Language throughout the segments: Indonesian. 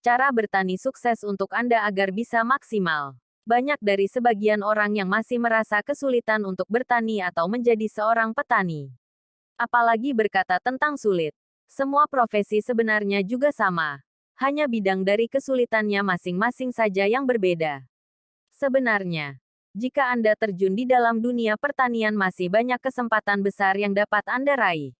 Cara bertani sukses untuk Anda agar bisa maksimal. Banyak dari sebagian orang yang masih merasa kesulitan untuk bertani atau menjadi seorang petani. Apalagi berkata tentang sulit. Semua profesi sebenarnya juga sama. Hanya bidang dari kesulitannya masing-masing saja yang berbeda. Sebenarnya, jika Anda terjun di dalam dunia pertanian masih banyak kesempatan besar yang dapat Anda raih.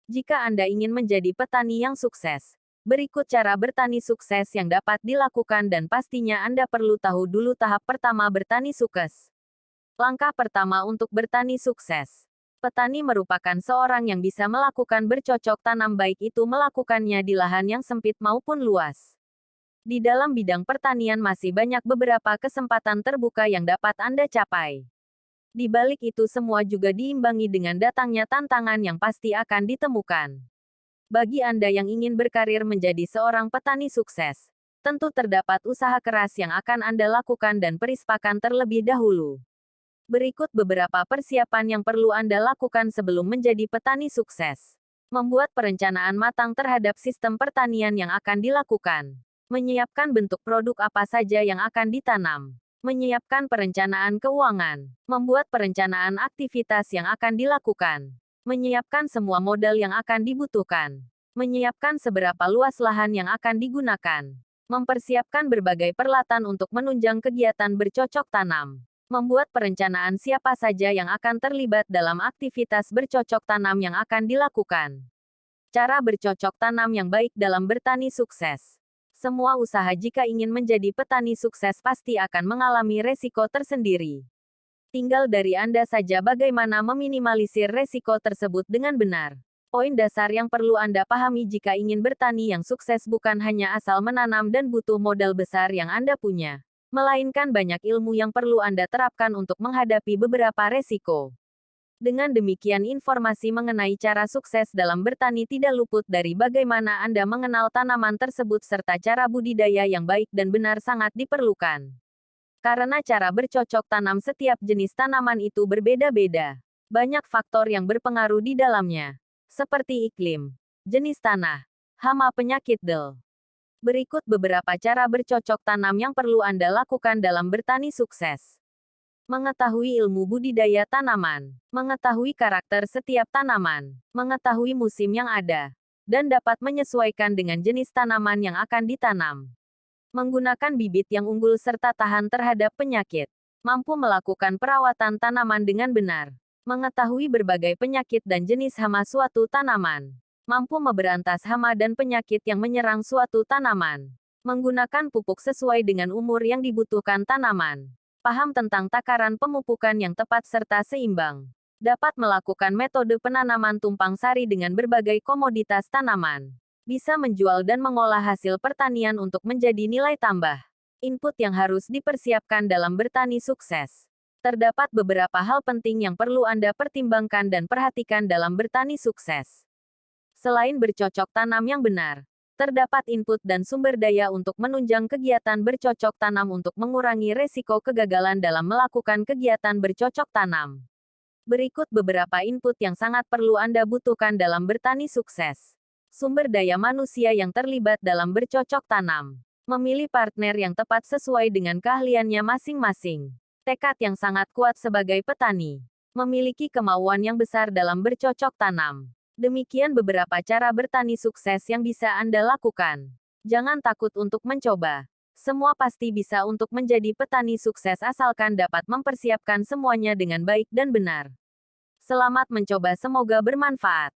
Jika Anda ingin menjadi petani yang sukses, berikut cara bertani sukses yang dapat dilakukan dan pastinya Anda perlu tahu dulu tahap pertama bertani sukses. Langkah pertama untuk bertani sukses. Petani merupakan seorang yang bisa melakukan bercocok tanam baik itu melakukannya di lahan yang sempit maupun luas. Di dalam bidang pertanian masih banyak beberapa kesempatan terbuka yang dapat Anda capai. Di balik itu semua juga diimbangi dengan datangnya tantangan yang pasti akan ditemukan. Bagi Anda yang ingin berkarir menjadi seorang petani sukses, tentu terdapat usaha keras yang akan Anda lakukan dan perispakan terlebih dahulu. Berikut beberapa persiapan yang perlu Anda lakukan sebelum menjadi petani sukses. Membuat perencanaan matang terhadap sistem pertanian yang akan dilakukan. Menyiapkan bentuk produk apa saja yang akan ditanam. Menyiapkan perencanaan keuangan. Membuat perencanaan aktivitas yang akan dilakukan. Menyiapkan semua modal yang akan dibutuhkan. Menyiapkan seberapa luas lahan yang akan digunakan. Mempersiapkan berbagai peralatan untuk menunjang kegiatan bercocok tanam. Membuat perencanaan siapa saja yang akan terlibat dalam aktivitas bercocok tanam yang akan dilakukan. Cara bercocok tanam yang baik dalam bertani sukses. Semua usaha jika ingin menjadi petani sukses pasti akan mengalami resiko tersendiri. Tinggal dari Anda saja bagaimana meminimalisir resiko tersebut dengan benar. Poin dasar yang perlu Anda pahami jika ingin bertani yang sukses bukan hanya asal menanam dan butuh modal besar yang Anda punya, melainkan banyak ilmu yang perlu Anda terapkan untuk menghadapi beberapa resiko. Dengan demikian informasi mengenai cara sukses dalam bertani tidak luput dari bagaimana Anda mengenal tanaman tersebut serta cara budidaya yang baik dan benar sangat diperlukan. Karena cara bercocok tanam setiap jenis tanaman itu berbeda-beda. Banyak faktor yang berpengaruh di dalamnya, seperti iklim, jenis tanah, hama penyakit del. Berikut beberapa cara bercocok tanam yang perlu Anda lakukan dalam bertani sukses. Mengetahui ilmu budidaya tanaman, mengetahui karakter setiap tanaman, mengetahui musim yang ada, dan dapat menyesuaikan dengan jenis tanaman yang akan ditanam. Menggunakan bibit yang unggul serta tahan terhadap penyakit, mampu melakukan perawatan tanaman dengan benar, mengetahui berbagai penyakit dan jenis hama suatu tanaman, mampu memberantas hama dan penyakit yang menyerang suatu tanaman, menggunakan pupuk sesuai dengan umur yang dibutuhkan tanaman. Paham tentang takaran pemupukan yang tepat serta seimbang. Dapat melakukan metode penanaman tumpang sari dengan berbagai komoditas tanaman. Bisa menjual dan mengolah hasil pertanian untuk menjadi nilai tambah. Input yang harus dipersiapkan dalam bertani sukses. Terdapat beberapa hal penting yang perlu Anda pertimbangkan dan perhatikan dalam bertani sukses. Selain bercocok tanam yang benar, terdapat input dan sumber daya untuk menunjang kegiatan bercocok tanam untuk mengurangi resiko kegagalan dalam melakukan kegiatan bercocok tanam. Berikut beberapa input yang sangat perlu Anda butuhkan dalam bertani sukses. Sumber daya manusia yang terlibat dalam bercocok tanam. Memilih partner yang tepat sesuai dengan keahliannya masing-masing. Tekad yang sangat kuat sebagai petani. Memiliki kemauan yang besar dalam bercocok tanam. Demikian beberapa cara bertani sukses yang bisa Anda lakukan. Jangan takut untuk mencoba. Semua pasti bisa untuk menjadi petani sukses asalkan dapat mempersiapkan semuanya dengan baik dan benar. Selamat mencoba, semoga bermanfaat.